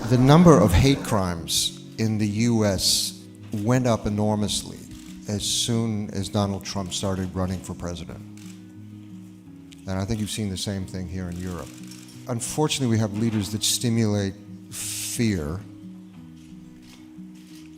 The number of hate crimes in the U.S. went up enormously as soon as Donald Trump started running for president. And I think you've seen the same thing here in Europe. Unfortunately, we have leaders that stimulate fear,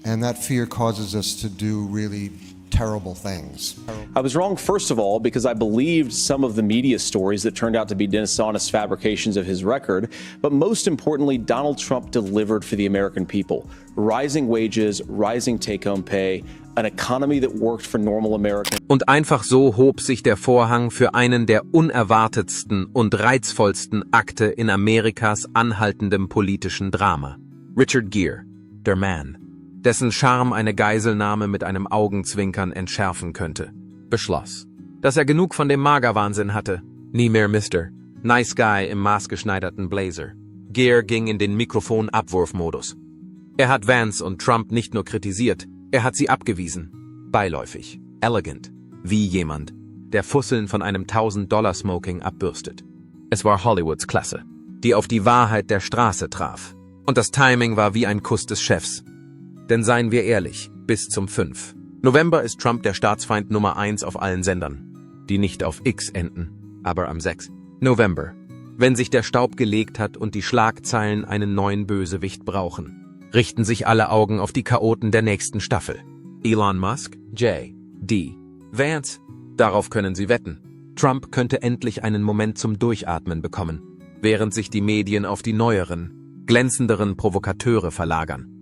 and that fear causes us to do really terrible things. I was wrong, first of all, because I believed some of the media stories that turned out to be dishonest fabrications of his record. But most importantly, Donald Trump delivered for the American people. Rising wages, rising take-home pay, an economy that worked for normal Americans. Und einfach so hob sich der Vorhang für einen der unerwartetsten und reizvollsten Akte in Amerikas anhaltendem politischen Drama. Richard Gere, der Mann, dessen Charme eine Geiselnahme mit einem Augenzwinkern entschärfen könnte, beschloss, dass er genug von dem Magerwahnsinn hatte. Nie mehr Mr. Nice Guy im maßgeschneiderten Blazer. Gere ging in den Mikrofonabwurfmodus. Er hat Vance und Trump nicht nur kritisiert, er hat sie abgewiesen. Beiläufig, elegant, wie jemand, der Fusseln von einem $1000-Smoking abbürstet. Es war Hollywoods Klasse, die auf die Wahrheit der Straße traf. Und das Timing war wie ein Kuss des Chefs. Denn seien wir ehrlich, bis zum 5. November ist Trump der Staatsfeind Nummer 1 auf allen Sendern, die nicht auf X enden, aber am 6. November, wenn sich der Staub gelegt hat und die Schlagzeilen einen neuen Bösewicht brauchen, richten sich alle Augen auf die Chaoten der nächsten Staffel. Elon Musk, J. D. Vance, darauf können Sie wetten. Trump könnte endlich einen Moment zum Durchatmen bekommen, während sich die Medien auf die neueren, glänzenderen Provokateure verlagern.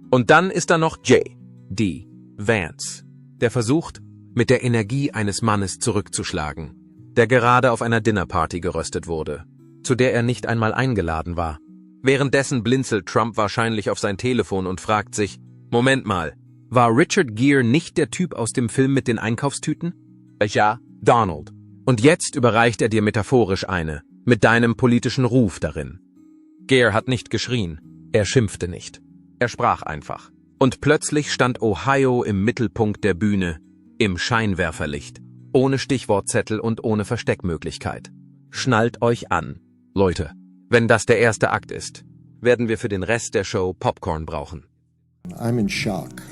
Und dann ist da noch J. D. Vance, der versucht, mit der Energie eines Mannes zurückzuschlagen, der gerade auf einer Dinnerparty geröstet wurde, zu der er nicht einmal eingeladen war. Währenddessen blinzelt Trump wahrscheinlich auf sein Telefon und fragt sich, Moment mal, war Richard Gere nicht der Typ aus dem Film mit den Einkaufstüten? Ja, Donald. Und jetzt überreicht er dir metaphorisch eine, mit deinem politischen Ruf darin. Gere hat nicht geschrien, er schimpfte nicht. Er sprach einfach. Und plötzlich stand Ohio im Mittelpunkt der Bühne, im Scheinwerferlicht, ohne Stichwortzettel und ohne Versteckmöglichkeit. Schnallt euch an, Leute. Wenn das der erste Akt ist, werden wir für den Rest der Show Popcorn brauchen. I'm in shock.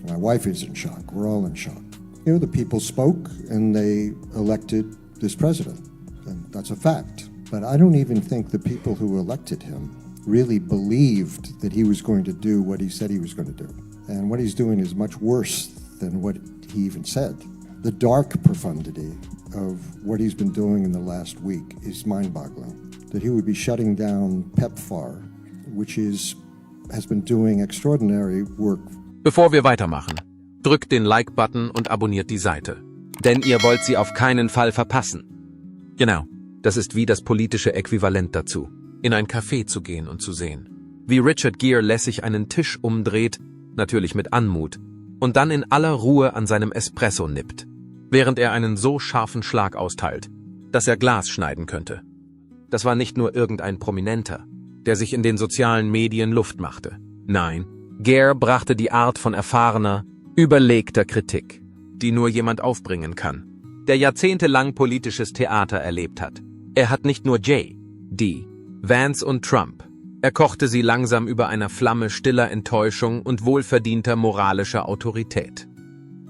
My wife is in shock. We're all in shock. You know, the people spoke and they elected this president. And that's a fact. But I don't even think the people who elected him really believed that he was going to do what he said he was going to do. And what he's doing is much worse than what he even said. The dark profundity of what he's been doing in the last week is mind-boggling. That he would be shutting down PEPFAR, which has been doing extraordinary work. Bevor wir weitermachen, drückt den Like-Button und abonniert die Seite. Denn ihr wollt sie auf keinen Fall verpassen. Genau, das ist wie das politische Äquivalent dazu, in ein Café zu gehen und zu sehen, wie Richard Gere lässig einen Tisch umdreht, natürlich mit Anmut, und dann in aller Ruhe an seinem Espresso nippt, während er einen so scharfen Schlag austeilt, dass er Glas schneiden könnte. Das war nicht nur irgendein Prominenter, der sich in den sozialen Medien Luft machte. Nein, Gere brachte die Art von erfahrener, überlegter Kritik, die nur jemand aufbringen kann, der jahrzehntelang politisches Theater erlebt hat. Er hat nicht nur J. D. Vance und Trump. Er kochte sie langsam über einer Flamme stiller Enttäuschung und wohlverdienter moralischer Autorität.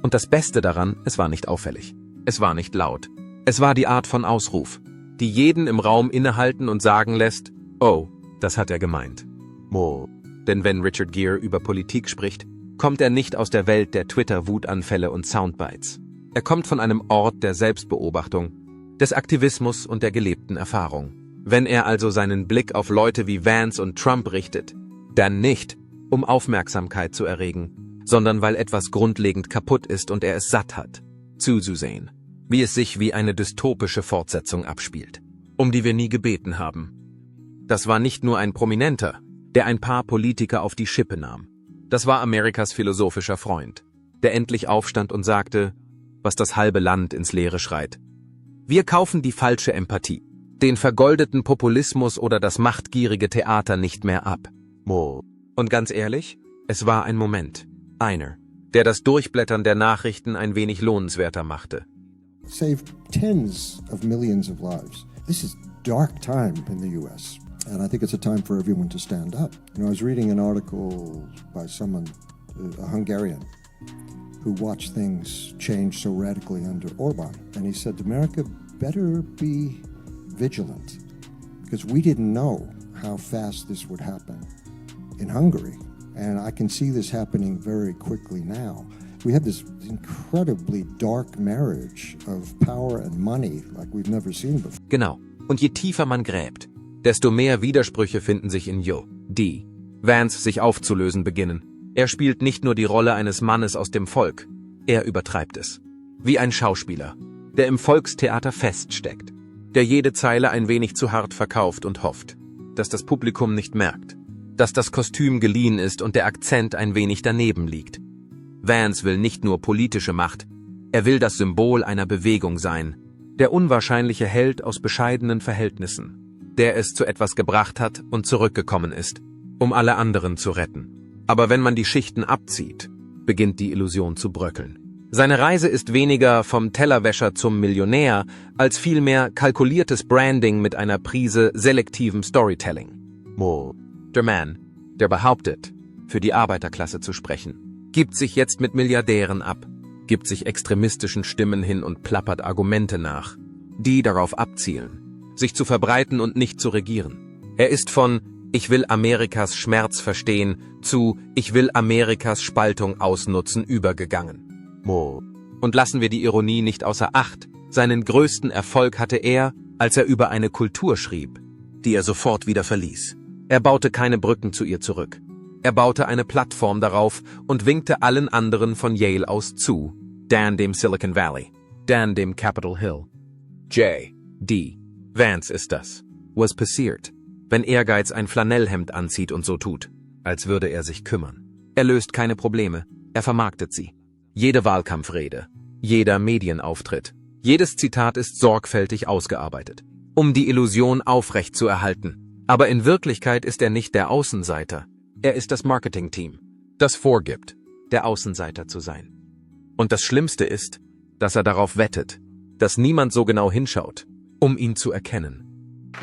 Und das Beste daran, es war nicht auffällig. Es war nicht laut. Es war die Art von Ausruf, die jeden im Raum innehalten und sagen lässt, oh, das hat er gemeint. Oh. Denn wenn Richard Gere über Politik spricht, kommt er nicht aus der Welt der Twitter-Wutanfälle und Soundbites. Er kommt von einem Ort der Selbstbeobachtung, des Aktivismus und der gelebten Erfahrung. Wenn er also seinen Blick auf Leute wie Vance und Trump richtet, dann nicht, um Aufmerksamkeit zu erregen, sondern weil etwas grundlegend kaputt ist und er es satt hat, zuzusehen, wie es sich wie eine dystopische Fortsetzung abspielt, um die wir nie gebeten haben. Das war nicht nur ein Prominenter, der ein paar Politiker auf die Schippe nahm. Das war Amerikas philosophischer Freund, der endlich aufstand und sagte, was das halbe Land ins Leere schreit. Wir kaufen die falsche Empathie, den vergoldeten Populismus oder das machtgierige Theater nicht mehr ab. Und ganz ehrlich, es war ein Moment, einer, der das Durchblättern der Nachrichten ein wenig lohnenswerter machte. Saved tens of millions of lives. This is dark time in the U.S. And I think it's a time for everyone to stand up. You know, I was reading an article by someone, a Hungarian, who watched things change so radically under Orban. And he said, America better be vigilant, because we didn't know how fast this would happen in Hungary. And I can see this happening very quickly now. We have this incredibly dark marriage of power and money like we've never seen before. Genau. Und je tiefer man gräbt, desto mehr Widersprüche finden sich in Vance sich aufzulösen beginnen. Er spielt nicht nur die Rolle eines Mannes aus dem Volk, er übertreibt es. Wie ein Schauspieler, der im Volkstheater feststeckt, der jede Zeile ein wenig zu hart verkauft und hofft, dass das Publikum nicht merkt, dass das Kostüm geliehen ist und der Akzent ein wenig daneben liegt. Vance will nicht nur politische Macht, er will das Symbol einer Bewegung sein, der unwahrscheinliche Held aus bescheidenen Verhältnissen, der es zu etwas gebracht hat und zurückgekommen ist, um alle anderen zu retten. Aber wenn man die Schichten abzieht, beginnt die Illusion zu bröckeln. Seine Reise ist weniger vom Tellerwäscher zum Millionär, als vielmehr kalkuliertes Branding mit einer Prise selektivem Storytelling. Der Mann, der behauptet, für die Arbeiterklasse zu sprechen, gibt sich jetzt mit Milliardären ab, gibt sich extremistischen Stimmen hin und plappert Argumente nach, die darauf abzielen, sich zu verbreiten und nicht zu regieren. Er ist von „Ich will Amerikas Schmerz verstehen“ zu „Ich will Amerikas Spaltung ausnutzen“ übergegangen. Und lassen wir die Ironie nicht außer Acht, seinen größten Erfolg hatte er, als er über eine Kultur schrieb, die er sofort wieder verließ. Er baute keine Brücken zu ihr zurück. Er baute eine Plattform darauf und winkte allen anderen von Yale aus zu, dann dem Silicon Valley, dann dem Capitol Hill. Vance ist das. Was passiert, wenn Ehrgeiz ein Flanellhemd anzieht und so tut, als würde er sich kümmern? Er löst keine Probleme, er vermarktet sie. Jede Wahlkampfrede, jeder Medienauftritt, jedes Zitat ist sorgfältig ausgearbeitet, um die Illusion aufrechtzuerhalten. Aber in Wirklichkeit ist er nicht der Außenseiter. Er ist das Marketingteam, das vorgibt, der Außenseiter zu sein. Und das Schlimmste ist, dass er darauf wettet, dass niemand so genau hinschaut, um ihn zu erkennen.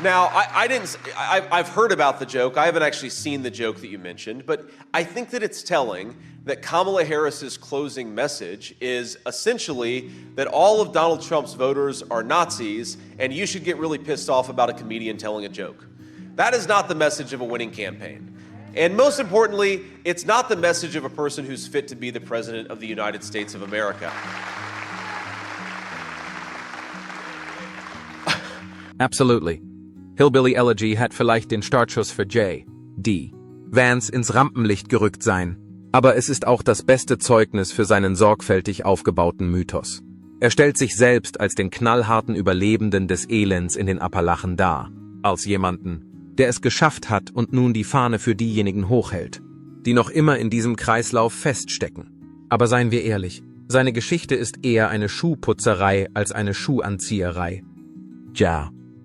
Now, I've heard about the joke. I haven't actually seen the joke that you mentioned, but I think that it's telling that Kamala Harris's closing message is essentially that all of Donald Trump's voters are Nazis and you should get really pissed off about a comedian telling a joke. That is not the message of a winning campaign. And most importantly, it's not the message of a person who's fit to be the President of the United States of America. Absolutely. Hillbilly Elegy hat vielleicht den Startschuss für Vance ins Rampenlicht gerückt sein, aber es ist auch das beste Zeugnis für seinen sorgfältig aufgebauten Mythos. Er stellt sich selbst als den knallharten Überlebenden des Elends in den Appalachen dar, als jemanden, der es geschafft hat und nun die Fahne für diejenigen hochhält, die noch immer in diesem Kreislauf feststecken. Aber seien wir ehrlich, seine Geschichte ist eher eine Schuhputzerei als eine Schuhanzieherei.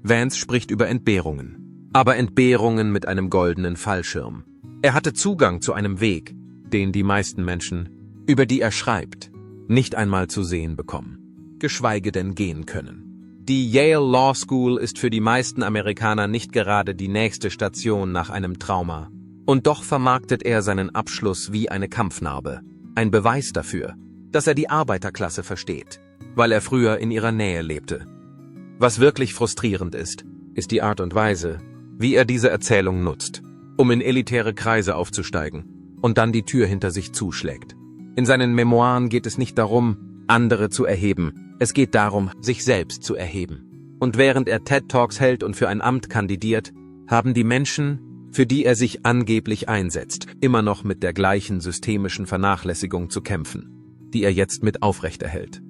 Vance spricht über Entbehrungen, aber Entbehrungen mit einem goldenen Fallschirm. Er hatte Zugang zu einem Weg, den die meisten Menschen, über die er schreibt, nicht einmal zu sehen bekommen, geschweige denn gehen können. Die Yale Law School ist für die meisten Amerikaner nicht gerade die nächste Station nach einem Trauma. Und doch vermarktet er seinen Abschluss wie eine Kampfnarbe. Ein Beweis dafür, dass er die Arbeiterklasse versteht, weil er früher in ihrer Nähe lebte. Was wirklich frustrierend ist die Art und Weise, wie er diese Erzählung nutzt, um in elitäre Kreise aufzusteigen und dann die Tür hinter sich zuschlägt. In seinen Memoiren geht es nicht darum, andere zu erheben. Es geht darum, sich selbst zu erheben. Und während er TED-Talks hält und für ein Amt kandidiert, haben die Menschen, für die er sich angeblich einsetzt, immer noch mit der gleichen systemischen Vernachlässigung zu kämpfen, die er jetzt mit aufrechterhält.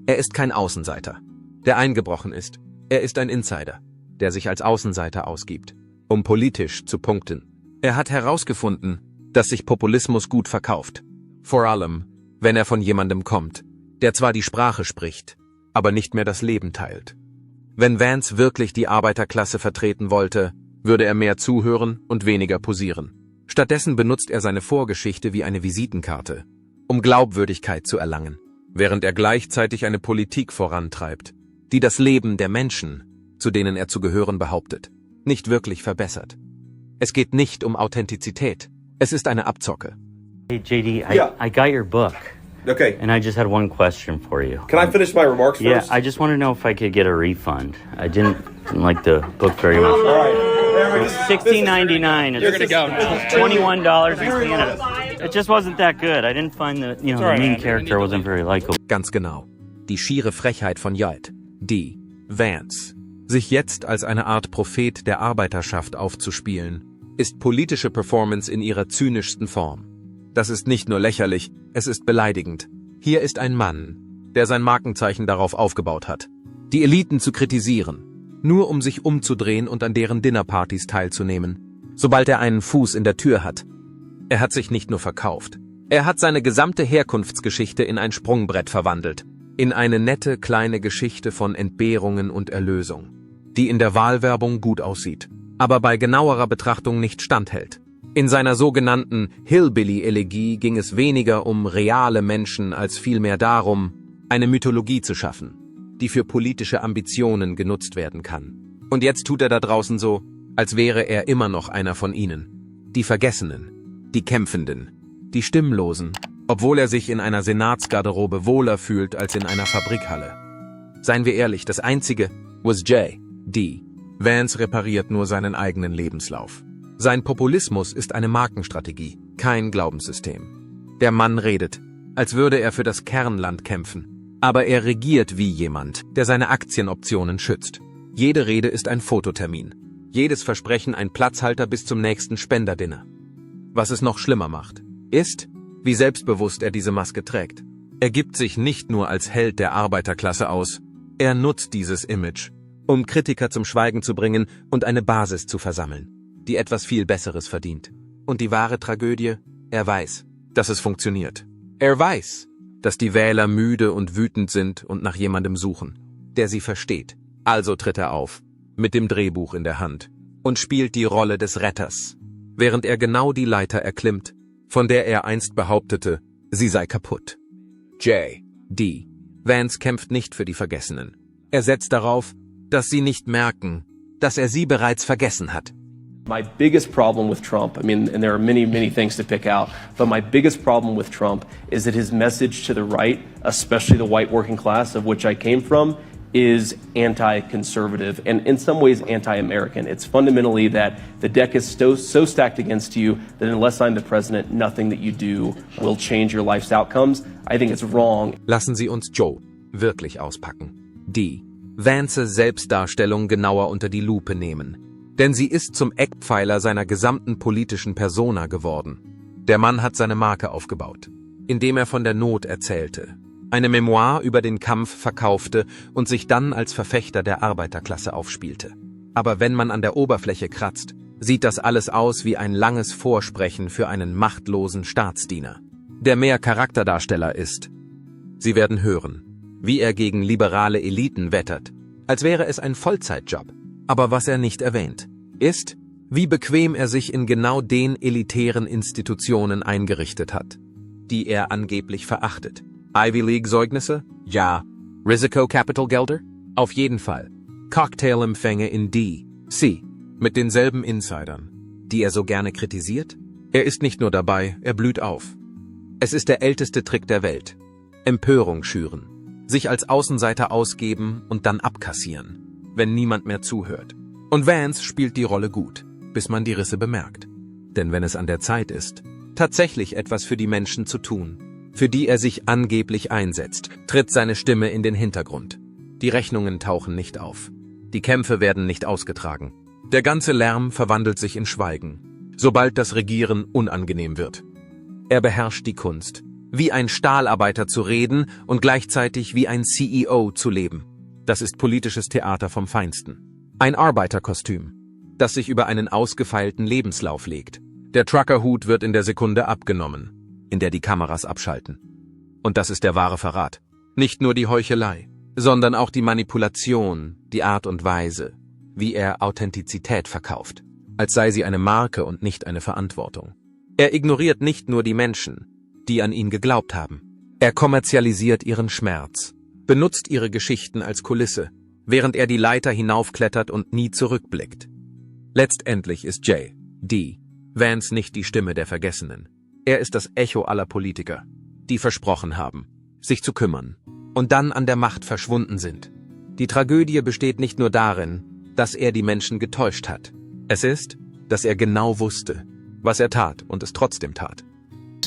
Er ist kein Außenseiter, der eingebrochen ist. Er ist ein Insider, der sich als Außenseiter ausgibt, um politisch zu punkten. Er hat herausgefunden, dass sich Populismus gut verkauft. Vor allem, wenn er von jemandem kommt, der zwar die Sprache spricht, aber nicht mehr das Leben teilt. Wenn Vance wirklich die Arbeiterklasse vertreten wollte, würde er mehr zuhören und weniger posieren. Stattdessen benutzt er seine Vorgeschichte wie eine Visitenkarte, um Glaubwürdigkeit zu erlangen, während er gleichzeitig eine Politik vorantreibt, die das Leben der Menschen, zu denen er zu gehören, behauptet. nicht wirklich verbessert. Es geht nicht um Authentizität. Es ist eine Abzocke. Hey, JD, Yeah. I got your book, Okay. and I just had one question for you. Can I finish my remarks Yeah, first? I just want to know if I could get a refund. I didn't like the book very much. All right. There we go. $16.99. You're gonna go now. $21 in Canada. It just wasn't that good. I didn't find the the main character wasn't very likable. Ganz genau. Die schiere Frechheit von J.D. Vance, sich jetzt als eine Art Prophet der Arbeiterschaft aufzuspielen, ist politische Performance in ihrer zynischsten Form. Das ist nicht nur lächerlich, es ist beleidigend. Hier ist ein Mann, der sein Markenzeichen darauf aufgebaut hat, die Eliten zu kritisieren, nur um sich umzudrehen und an deren Dinnerpartys teilzunehmen, sobald er einen Fuß in der Tür hat. Er hat sich nicht nur verkauft, er hat seine gesamte Herkunftsgeschichte in ein Sprungbrett verwandelt, in eine nette kleine Geschichte von Entbehrungen und Erlösung, die in der Wahlwerbung gut aussieht, aber bei genauerer Betrachtung nicht standhält. In seiner sogenannten Hillbilly-Elegie ging es weniger um reale Menschen als vielmehr darum, eine Mythologie zu schaffen, die für politische Ambitionen genutzt werden kann. Und jetzt tut er da draußen so, als wäre er immer noch einer von ihnen. Die Vergessenen, die Kämpfenden, die Stimmlosen, obwohl er sich in einer Senatsgarderobe wohler fühlt als in einer Fabrikhalle. Seien wir ehrlich, das Einzige was J.D. Vance repariert nur seinen eigenen Lebenslauf. Sein Populismus ist eine Markenstrategie, kein Glaubenssystem. Der Mann redet, als würde er für das Kernland kämpfen. Aber er regiert wie jemand, der seine Aktienoptionen schützt. Jede Rede ist ein Fototermin. Jedes Versprechen ein Platzhalter bis zum nächsten Spenderdinner. Was es noch schlimmer macht, ist, wie selbstbewusst er diese Maske trägt. Er gibt sich nicht nur als Held der Arbeiterklasse aus, er nutzt dieses Image, um Kritiker zum Schweigen zu bringen und eine Basis zu versammeln, die etwas viel Besseres verdient. Und die wahre Tragödie? Er weiß, dass es funktioniert. Er weiß, dass die Wähler müde und wütend sind und nach jemandem suchen, der sie versteht. Also tritt er auf, mit dem Drehbuch in der Hand, und spielt die Rolle des Retters, während er genau die Leiter erklimmt, von der er einst behauptete, sie sei kaputt. J.D. Vance kämpft nicht für die Vergessenen. Er setzt darauf, dass sie nicht merken, dass er sie bereits vergessen hat. My biggest problem with Trump, I mean, and there are many, many things to pick out, but my biggest problem with Trump is that his message to the right, especially the white working class of which I came from, is anti-conservative and in some ways anti-American. It's fundamentally that the deck is so stacked against you that unless I'm the president, nothing that you do will change your life's outcomes. I think it's wrong. Lassen Sie uns Joe wirklich auspacken. Die Vances Selbstdarstellung genauer unter die Lupe nehmen. Denn sie ist zum Eckpfeiler seiner gesamten politischen Persona geworden. Der Mann hat seine Marke aufgebaut, indem er von der Not erzählte, eine Memoir über den Kampf verkaufte und sich dann als Verfechter der Arbeiterklasse aufspielte. Aber wenn man an der Oberfläche kratzt, sieht das alles aus wie ein langes Vorsprechen für einen machtlosen Staatsdiener, der mehr Charakterdarsteller ist. Sie werden hören, wie er gegen liberale Eliten wettert, als wäre es ein Vollzeitjob. Aber was er nicht erwähnt, ist, wie bequem er sich in genau den elitären Institutionen eingerichtet hat, die er angeblich verachtet. Ivy League-Zeugnisse? Ja. Risiko-Capital-Gelder? Auf jeden Fall. Cocktailempfänge in D.C. mit denselben Insidern, die er so gerne kritisiert? Er ist nicht nur dabei, er blüht auf. Es ist der älteste Trick der Welt. Empörung schüren, sich als Außenseiter ausgeben und dann abkassieren, wenn niemand mehr zuhört. Und Vance spielt die Rolle gut, bis man die Risse bemerkt. Denn wenn es an der Zeit ist, tatsächlich etwas für die Menschen zu tun, für die er sich angeblich einsetzt, tritt seine Stimme in den Hintergrund. Die Rechnungen tauchen nicht auf. Die Kämpfe werden nicht ausgetragen. Der ganze Lärm verwandelt sich in Schweigen, sobald das Regieren unangenehm wird. Er beherrscht die Kunst, wie ein Stahlarbeiter zu reden und gleichzeitig wie ein CEO zu leben. Das ist politisches Theater vom Feinsten. Ein Arbeiterkostüm, das sich über einen ausgefeilten Lebenslauf legt. Der Truckerhut wird in der Sekunde abgenommen, in der die Kameras abschalten. Und das ist der wahre Verrat. Nicht nur die Heuchelei, sondern auch die Manipulation, die Art und Weise, wie er Authentizität verkauft, als sei sie eine Marke und nicht eine Verantwortung. Er ignoriert nicht nur die Menschen, die an ihn geglaubt haben. Er kommerzialisiert ihren Schmerz, benutzt ihre Geschichten als Kulisse, während er die Leiter hinaufklettert und nie zurückblickt. Letztendlich ist J.D. Vance nicht die Stimme der Vergessenen. Er ist das Echo aller Politiker, die versprochen haben, sich zu kümmern und dann an der Macht verschwunden sind. Die Tragödie besteht nicht nur darin, dass er die Menschen getäuscht hat. Es ist, dass er genau wusste, was er tat und es trotzdem tat.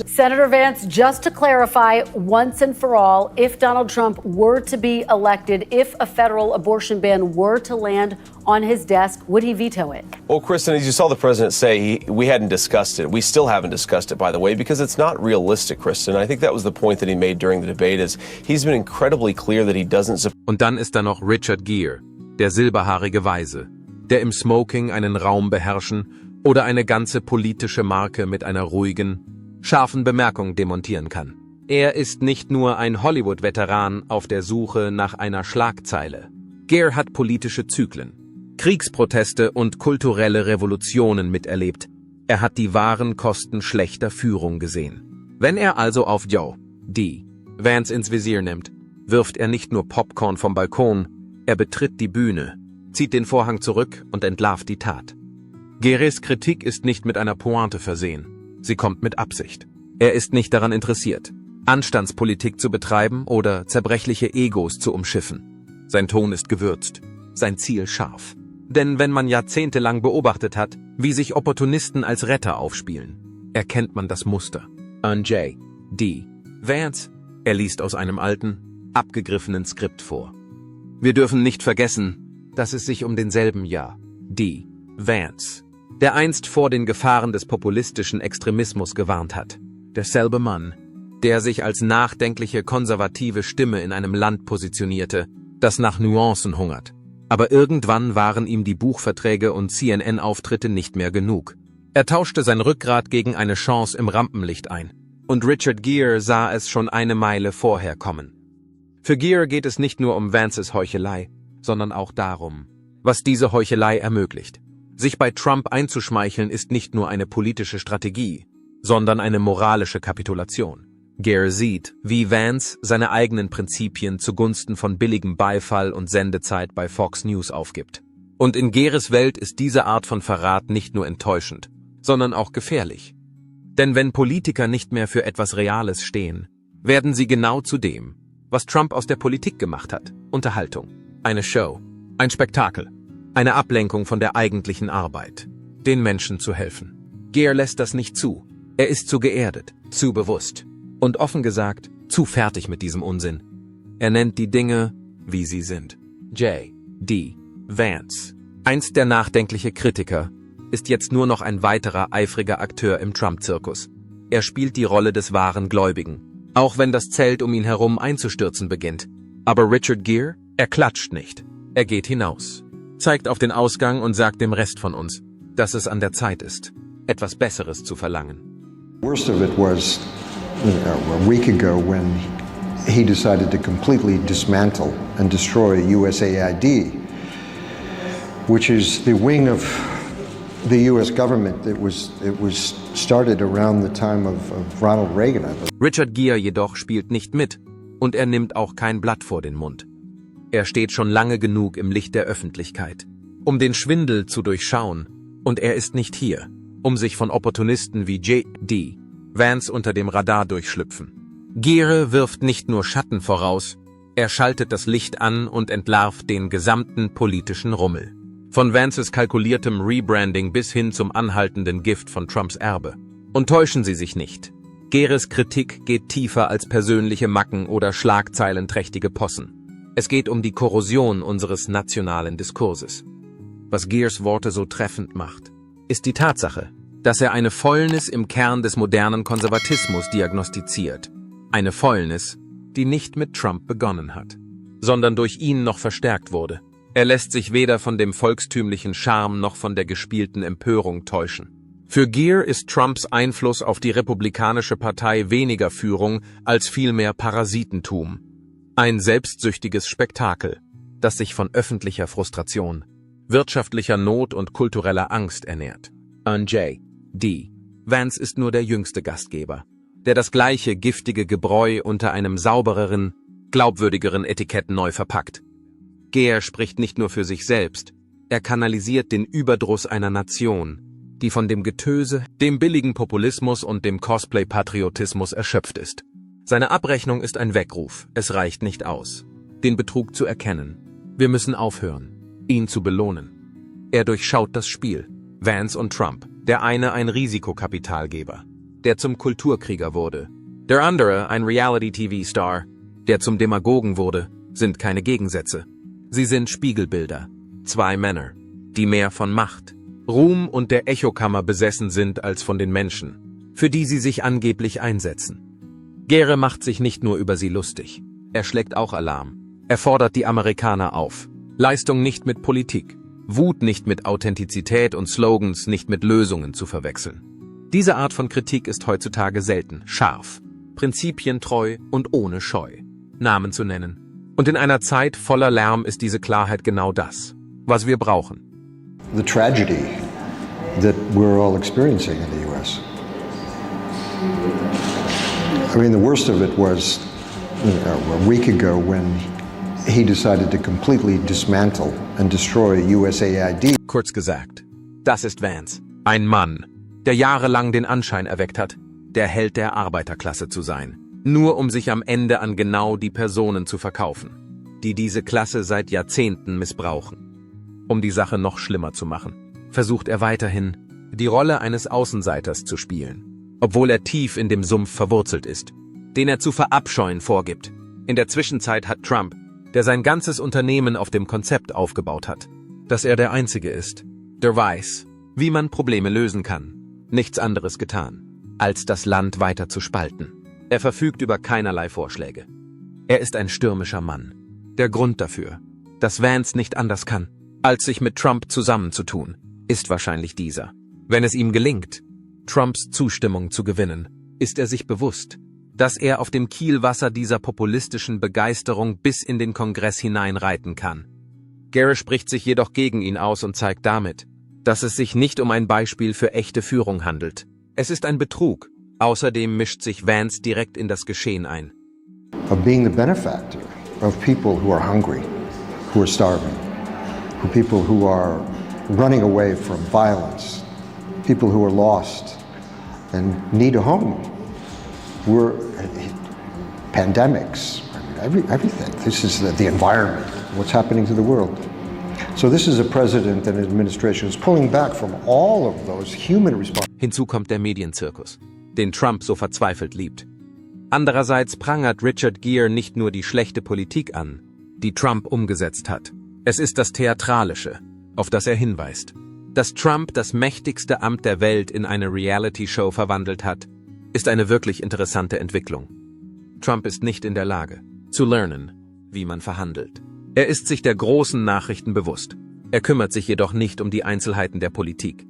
Senator Vance, just to clarify once and for all, if Donald Trump were to be elected, if a federal abortion ban were to land on his desk, would he veto it? Well, Kristen, as you saw the president say, we hadn't discussed it. We still haven't discussed it, by the way, because it's not realistic, Kristen. I think that was the point that he made during the debate, is he's been incredibly clear that he doesn't support. Und dann ist da noch Richard Gere, der silberhaarige Weise, der im Smoking einen Raum beherrschen oder eine ganze politische Marke mit einer ruhigen, scharfen Bemerkung demontieren kann. Er ist nicht nur ein Hollywood-Veteran auf der Suche nach einer Schlagzeile. Gere hat politische Zyklen, Kriegsproteste und kulturelle Revolutionen miterlebt. Er hat die wahren Kosten schlechter Führung gesehen. Wenn er also auf J.D. Vance ins Visier nimmt, wirft er nicht nur Popcorn vom Balkon, er betritt die Bühne, zieht den Vorhang zurück und entlarvt die Tat. Geres Kritik ist nicht mit einer Pointe versehen. Sie kommt mit Absicht. Er ist nicht daran interessiert, Anstandspolitik zu betreiben oder zerbrechliche Egos zu umschiffen. Sein Ton ist gewürzt, sein Ziel scharf. Denn wenn man jahrzehntelang beobachtet hat, wie sich Opportunisten als Retter aufspielen, erkennt man das Muster. An J.D. Vance, er liest aus einem alten, abgegriffenen Skript vor. Wir dürfen nicht vergessen, dass es sich um denselben J.D. Vance, der einst vor den Gefahren des populistischen Extremismus gewarnt hat. Derselbe Mann, der sich als nachdenkliche, konservative Stimme in einem Land positionierte, das nach Nuancen hungert. Aber irgendwann waren ihm die Buchverträge und CNN-Auftritte nicht mehr genug. Er tauschte sein Rückgrat gegen eine Chance im Rampenlicht ein. Und Richard Gere sah es schon eine Meile vorher kommen. Für Gere geht es nicht nur um Vances Heuchelei, sondern auch darum, was diese Heuchelei ermöglicht. Sich bei Trump einzuschmeicheln ist nicht nur eine politische Strategie, sondern eine moralische Kapitulation. Gere sieht, wie Vance seine eigenen Prinzipien zugunsten von billigem Beifall und Sendezeit bei Fox News aufgibt. Und in Geres Welt ist diese Art von Verrat nicht nur enttäuschend, sondern auch gefährlich. Denn wenn Politiker nicht mehr für etwas Reales stehen, werden sie genau zu dem, was Trump aus der Politik gemacht hat: Unterhaltung, eine Show, ein Spektakel. Eine Ablenkung von der eigentlichen Arbeit, den Menschen zu helfen. Gere lässt das nicht zu. Er ist zu geerdet, zu bewusst und offen gesagt, zu fertig mit diesem Unsinn. Er nennt die Dinge, wie sie sind. J.D. Vance, einst der nachdenkliche Kritiker, ist jetzt nur noch ein weiterer eifriger Akteur im Trump-Zirkus. Er spielt die Rolle des wahren Gläubigen, auch wenn das Zelt um ihn herum einzustürzen beginnt. Aber Richard Gere, er klatscht nicht. Er geht hinaus, zeigt auf den Ausgang und sagt dem Rest von uns, dass es an der Zeit ist, etwas Besseres zu verlangen. Worst of it was a week ago when he decided to completely dismantle and destroy USAID, which is the wing of the US government. It was started around the time of Ronald Reagan, I believe. Richard Gere jedoch spielt nicht mit und er nimmt auch kein Blatt vor den Mund. Er steht schon lange genug im Licht der Öffentlichkeit, um den Schwindel zu durchschauen, und er ist nicht hier, um sich von Opportunisten wie J.D. Vance unter dem Radar durchschlüpfen. Gere wirft nicht nur Schatten voraus, er schaltet das Licht an und entlarvt den gesamten politischen Rummel. Von Vances kalkuliertem Rebranding bis hin zum anhaltenden Gift von Trumps Erbe. Und täuschen Sie sich nicht. Geres Kritik geht tiefer als persönliche Macken oder schlagzeilenträchtige Possen. Es geht um die Korrosion unseres nationalen Diskurses. Was Geres Worte so treffend macht, ist die Tatsache, dass er eine Fäulnis im Kern des modernen Konservatismus diagnostiziert. Eine Fäulnis, die nicht mit Trump begonnen hat, sondern durch ihn noch verstärkt wurde. Er lässt sich weder von dem volkstümlichen Charme noch von der gespielten Empörung täuschen. Für Gere ist Trumps Einfluss auf die Republikanische Partei weniger Führung als vielmehr Parasitentum. Ein selbstsüchtiges Spektakel, das sich von öffentlicher Frustration, wirtschaftlicher Not und kultureller Angst ernährt. An J.D. Vance ist nur der jüngste Gastgeber, der das gleiche giftige Gebräu unter einem saubereren, glaubwürdigeren Etikett neu verpackt. Gere spricht nicht nur für sich selbst, Er kanalisiert den Überdruss einer Nation, die von dem Getöse, dem billigen Populismus und dem Cosplay-Patriotismus erschöpft ist. Seine Abrechnung ist ein Weckruf, es reicht nicht aus, den Betrug zu erkennen. Wir müssen aufhören, ihn zu belohnen. Er durchschaut das Spiel. Vance und Trump, der eine ein Risikokapitalgeber, der zum Kulturkrieger wurde, der andere ein Reality-TV-Star, der zum Demagogen wurde, sind keine Gegensätze. Sie sind Spiegelbilder, zwei Männer, die mehr von Macht, Ruhm und der Echokammer besessen sind als von den Menschen, für die sie sich angeblich einsetzen. Gere macht sich nicht nur über sie lustig, er schlägt auch Alarm. Er fordert die Amerikaner auf. Leistung nicht mit Politik, Wut nicht mit Authentizität und Slogans nicht mit Lösungen zu verwechseln. Diese Art von Kritik ist heutzutage selten, scharf, prinzipientreu und ohne Scheu, Namen zu nennen. Und in einer Zeit voller Lärm ist diese Klarheit genau das, was wir brauchen. The tragedy that we're all experiencing in the U.S. I mean, the worst of it was a week ago when he decided to completely dismantle and destroy USAID. Kurz gesagt, das ist Vance, ein Mann, der jahrelang den Anschein erweckt hat, der Held der Arbeiterklasse zu sein, nur um sich am Ende an genau die Personen zu verkaufen, die diese Klasse seit Jahrzehnten missbrauchen. Um die Sache noch schlimmer zu machen, versucht er weiterhin, die Rolle eines Außenseiters zu spielen, obwohl er tief in dem Sumpf verwurzelt ist, den er zu verabscheuen vorgibt. In der Zwischenzeit hat Trump, der sein ganzes Unternehmen auf dem Konzept aufgebaut hat, dass er der Einzige ist, der weiß, wie man Probleme lösen kann, nichts anderes getan, als das Land weiter zu spalten. Er verfügt über keinerlei Vorschläge. Er ist ein stürmischer Mann. Der Grund dafür, dass Vance nicht anders kann, als sich mit Trump zusammenzutun, ist wahrscheinlich dieser. Wenn es ihm gelingt, Trumps Zustimmung zu gewinnen, ist er sich bewusst, dass er auf dem Kielwasser dieser populistischen Begeisterung bis in den Kongress hineinreiten kann. Gere spricht sich jedoch gegen ihn aus und zeigt damit, dass es sich nicht um ein Beispiel für echte Führung handelt. Es ist ein Betrug. Außerdem mischt sich Vance direkt in das Geschehen ein. Of being the benefactor of people who are hungry, who are starving, for people who are running away from violence, people who are lost and need a home. We're pandemics, everything. This is the environment, what's happening to the world. So this is a president and an administration who's pulling back from all of those human responsibilities. Hinzu kommt der Medienzirkus, den Trump so verzweifelt liebt. Andererseits prangert Richard Gere nicht nur die schlechte Politik an, die Trump umgesetzt hat. Es ist das Theatralische, auf das er hinweist. Dass Trump das mächtigste Amt der Welt in eine Reality-Show verwandelt hat, ist eine wirklich interessante Entwicklung. Trump ist nicht in der Lage, zu lernen, wie man verhandelt. Er ist sich der großen Nachrichten bewusst. Er kümmert sich jedoch nicht um die Einzelheiten der Politik.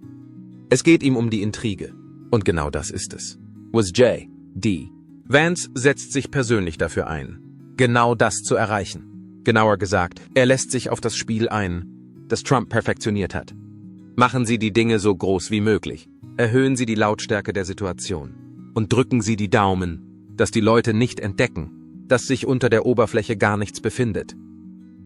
Es geht ihm um die Intrige. Und genau das ist es. Was J.D. Vance setzt sich persönlich dafür ein, genau das zu erreichen. Genauer gesagt, er lässt sich auf das Spiel ein, das Trump perfektioniert hat. Machen Sie die Dinge so groß wie möglich. Erhöhen Sie die Lautstärke der Situation. Und drücken Sie die Daumen, dass die Leute nicht entdecken, dass sich unter der Oberfläche gar nichts befindet.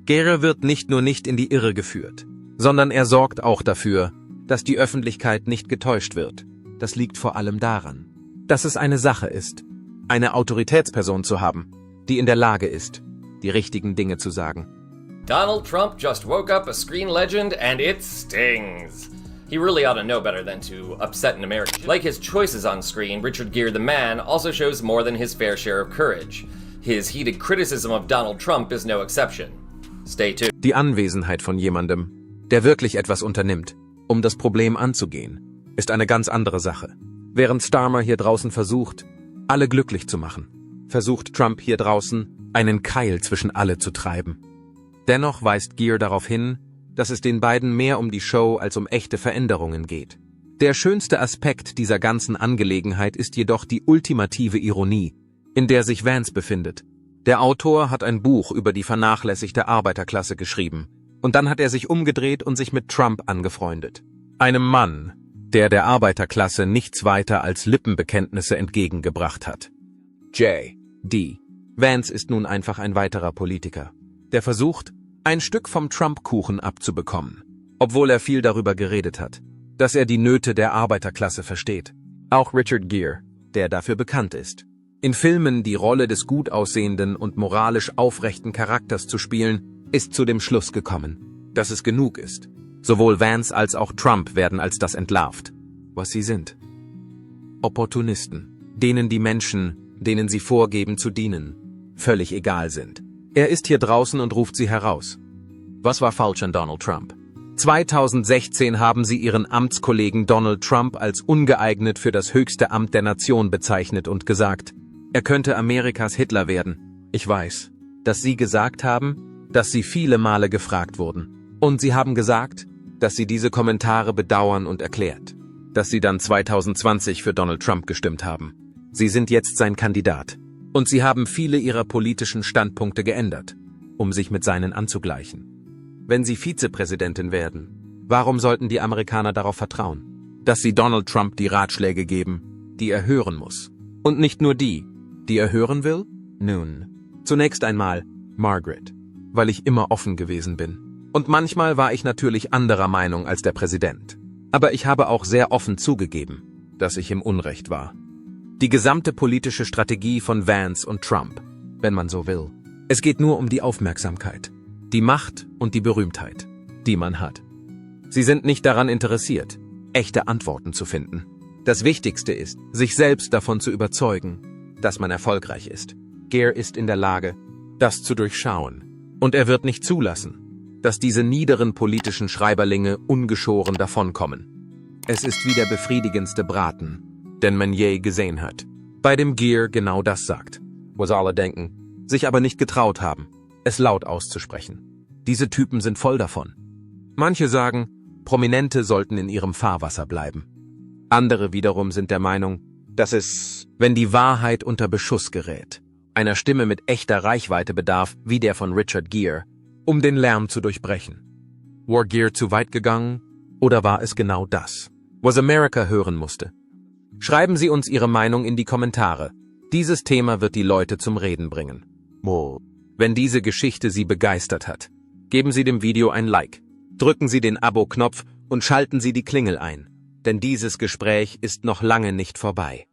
Gere wird nicht nur nicht in die Irre geführt, sondern er sorgt auch dafür, dass die Öffentlichkeit nicht getäuscht wird. Das liegt vor allem daran, dass es eine Sache ist, eine Autoritätsperson zu haben, die in der Lage ist, die richtigen Dinge zu sagen. Donald Trump just woke up a screen legend and it stings. He really ought to know better than to upset an American. Like his choices on screen, Richard Gere the man also shows more than his fair share of courage. His heated criticism of Donald Trump is no exception. Stay tuned. Die Anwesenheit von jemandem, der wirklich etwas unternimmt, um das Problem anzugehen, ist eine ganz andere Sache. Während Starmer hier draußen versucht, alle glücklich zu machen, versucht Trump hier draußen, einen Keil zwischen alle zu treiben. Dennoch weist Gere darauf hin, dass es den beiden mehr um die Show als um echte Veränderungen geht. Der schönste Aspekt dieser ganzen Angelegenheit ist jedoch die ultimative Ironie, in der sich Vance befindet. Der Autor hat ein Buch über die vernachlässigte Arbeiterklasse geschrieben, und dann hat er sich umgedreht und sich mit Trump angefreundet. Einem Mann, der Arbeiterklasse nichts weiter als Lippenbekenntnisse entgegengebracht hat. J.D. Vance ist nun einfach ein weiterer Politiker, der versucht, ein Stück vom Trump-Kuchen abzubekommen. obwohl er viel darüber geredet hat, dass er die Nöte der Arbeiterklasse versteht. Auch Richard Gere, der dafür bekannt ist, in Filmen die Rolle des gut aussehenden und moralisch aufrechten Charakters zu spielen, ist zu dem Schluss gekommen, dass es genug ist. Sowohl Vance als auch Trump werden als das entlarvt, was sie sind. Opportunisten, denen die Menschen, denen sie vorgeben zu dienen, völlig egal sind. Er ist hier draußen und ruft sie heraus. Was war falsch an Donald Trump? 2016 haben sie ihren Amtskollegen Donald Trump als ungeeignet für das höchste Amt der Nation bezeichnet und gesagt, er könnte Amerikas Hitler werden. Ich weiß, dass sie gesagt haben, dass sie viele Male gefragt wurden. Und sie haben gesagt, dass sie diese Kommentare bedauern und erklärt, dass sie dann 2020 für Donald Trump gestimmt haben. Sie sind jetzt sein Kandidat. Und sie haben viele ihrer politischen Standpunkte geändert, um sich mit seinen anzugleichen. Wenn sie Vizepräsidentin werden, warum sollten die Amerikaner darauf vertrauen, dass sie Donald Trump die Ratschläge geben, die er hören muss? Und nicht nur die er hören will? Nun, zunächst einmal Margaret, weil ich immer offen gewesen bin. Und manchmal war ich natürlich anderer Meinung als der Präsident. Aber ich habe auch sehr offen zugegeben, dass ich im Unrecht war. Die gesamte politische Strategie von Vance und Trump, wenn man so will. Es geht nur um die Aufmerksamkeit, die Macht und die Berühmtheit, die man hat. Sie sind nicht daran interessiert, echte Antworten zu finden. Das Wichtigste ist, sich selbst davon zu überzeugen, dass man erfolgreich ist. Gere ist in der Lage, das zu durchschauen. Und er wird nicht zulassen, dass diese niederen politischen Schreiberlinge ungeschoren davonkommen. Es ist wie der befriedigendste Braten, den man je gesehen hat. Bei dem Gere genau das sagt, was alle denken, sich aber nicht getraut haben, es laut auszusprechen. Diese Typen sind voll davon. Manche sagen, Prominente sollten in ihrem Fahrwasser bleiben. Andere wiederum sind der Meinung, dass es, wenn die Wahrheit unter Beschuss gerät, einer Stimme mit echter Reichweite bedarf, wie der von Richard Gere, um den Lärm zu durchbrechen. War Gere zu weit gegangen, oder war es genau das, was Amerika hören musste? Schreiben Sie uns Ihre Meinung in die Kommentare. Dieses Thema wird die Leute zum Reden bringen. Wenn diese Geschichte Sie begeistert hat, geben Sie dem Video ein Like, drücken Sie den Abo-Knopf und schalten Sie die Klingel ein, denn dieses Gespräch ist noch lange nicht vorbei.